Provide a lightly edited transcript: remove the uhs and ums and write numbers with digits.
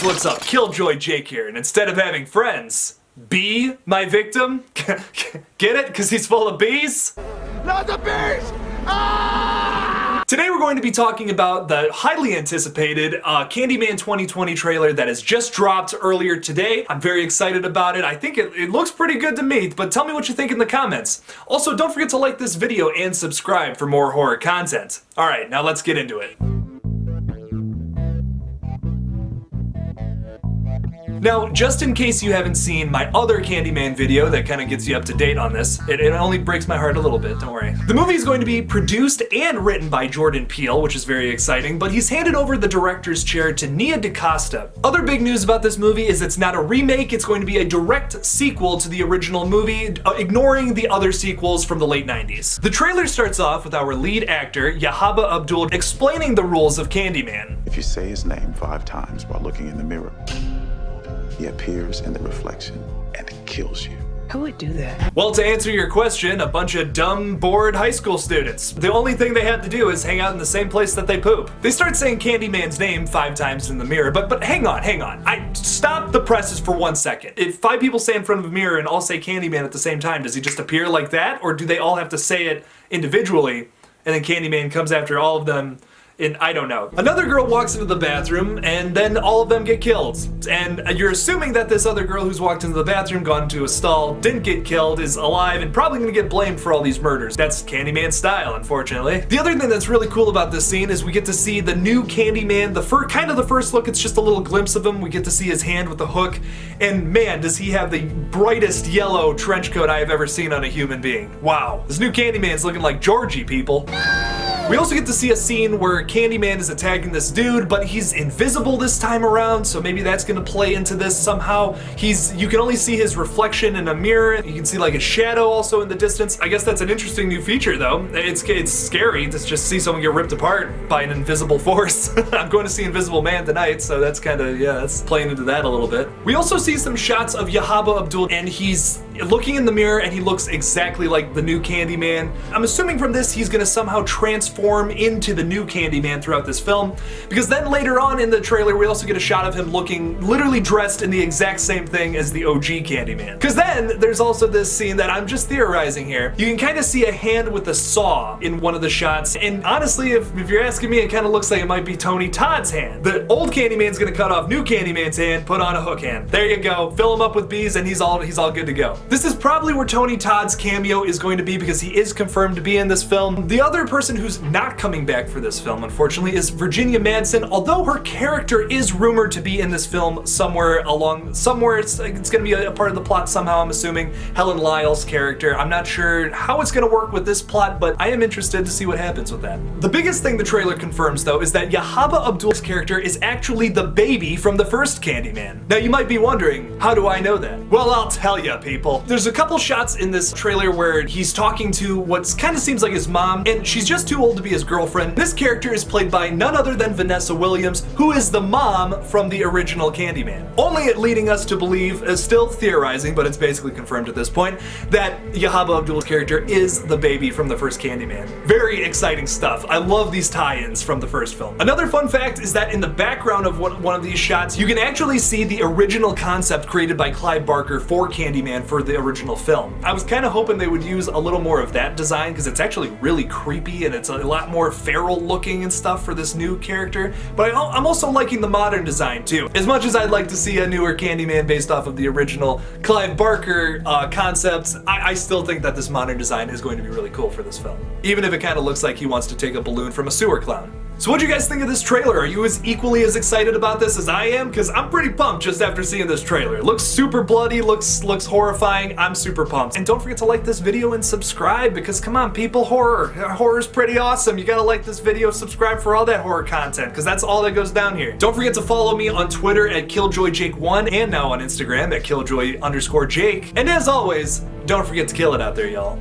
guys, what's up? KillJoy Jake here, and instead of having friends, be my victim? Get it? Because he's full of bees? Not the bees! Ah! Today we're going to be talking about the highly anticipated Candyman 2020 trailer that has just dropped earlier today. I'm very excited about it. I think it looks pretty good to me, but tell me what you think in the comments. Also, don't forget to like this video and subscribe for more horror content. Alright, now let's get into it. Now, just in case you haven't seen my other Candyman video that kind of gets you up to date on this, it only breaks my heart a little bit, don't worry. The movie is going to be produced and written by Jordan Peele, which is very exciting, but he's handed over the director's chair to Nia DaCosta. Other big news about this movie is it's not a remake, it's going to be a direct sequel to the original movie, ignoring the other sequels from the late 90s. The trailer starts off with our lead actor, Yahaba Abdul, explaining the rules of Candyman. If you say his name 5 times while looking in the mirror, he appears in the reflection and kills you. Who would do that? Well, to answer your question, a bunch of dumb, bored high school students. The only thing they had to do is hang out in the same place that they poop. They start saying Candyman's name 5 times in the mirror, but hang on. Stop the presses for 1 second. If 5 people say in front of a mirror and all say Candyman at the same time, does he just appear like that? Or do they all have to say it individually, and then Candyman comes after all of them? I don't know. Another girl walks into the bathroom and then all of them get killed. And you're assuming that this other girl who's walked into the bathroom, gone into a stall, didn't get killed, is alive and probably gonna get blamed for all these murders. That's Candyman style, unfortunately. The other thing that's really cool about this scene is we get to see the new Candyman, the first look, it's just a little glimpse of him. We get to see his hand with the hook, and man, does he have the brightest yellow trench coat I have ever seen on a human being. Wow. This new Candyman's looking like Georgie, people. We also get to see a scene where Candyman is attacking this dude, but he's invisible this time around, so maybe that's gonna play into this somehow. You can only see his reflection in a mirror. You can see like a shadow also in the distance. I guess that's an interesting new feature though. It's scary to just see someone get ripped apart by an invisible force. I'm going to see Invisible Man tonight, so that's kind of, yeah, that's playing into that a little bit. We also see some shots of Yahaba Abdul, and he's looking in the mirror and he looks exactly like the new Candyman. I'm assuming from this he's gonna somehow transform into the new Candyman throughout this film, because then later on in the trailer we also get a shot of him looking literally dressed in the exact same thing as the OG Candyman. Because then there's also this scene that I'm just theorizing here. You can kind of see a hand with a saw in one of the shots, and honestly, if you're asking me, it kind of looks like it might be Tony Todd's hand. The old Candyman's gonna cut off new Candyman's hand, put on a hook hand. There you go, fill him up with bees and he's all good to go. This is probably where Tony Todd's cameo is going to be, because he is confirmed to be in this film. The other person who's not coming back for this film, unfortunately, is Virginia Madsen, although her character is rumored to be in this film somewhere it's gonna be a part of the plot somehow, I'm assuming. Helen Lyle's character. I'm not sure how it's gonna work with this plot, but I am interested to see what happens with that. The biggest thing the trailer confirms though is that Yahaba Abdul's character is actually the baby from the first Candyman. Now you might be wondering, how do I know that? Well, I'll tell ya, people. There's a couple shots in this trailer where he's talking to what kind of seems like his mom, and she's just too old to be his girlfriend. This character is played by none other than Vanessa Williams, who is the mom from the original Candyman. Only it leading us to believe, still theorizing, but it's basically confirmed at this point, that Yahaba Abdul's character is the baby from the first Candyman. Very exciting stuff. I love these tie-ins from the first film. Another fun fact is that in the background of one of these shots, you can actually see the original concept created by Clive Barker for Candyman for the original film. I was kind of hoping they would use a little more of that design, because it's actually really creepy and it's a lot more feral looking and stuff for this new character, but I'm also liking the modern design too. As much as I'd like to see a newer Candyman based off of the original Clive Barker concepts, I still think that this modern design is going to be really cool for this film, even if it kind of looks like he wants to take a balloon from a sewer clown. So what do you guys think of this trailer? Are you equally as excited about this as I am? Because I'm pretty pumped just after seeing this trailer. It looks super bloody, looks horrifying. I'm super pumped. And don't forget to like this video and subscribe, because come on people, horror's pretty awesome. You gotta like this video, subscribe for all that horror content, because that's all that goes down here. Don't forget to follow me on Twitter at KillJoyJake1 and now on Instagram at KillJoy_Jake. And as always, don't forget to kill it out there, y'all.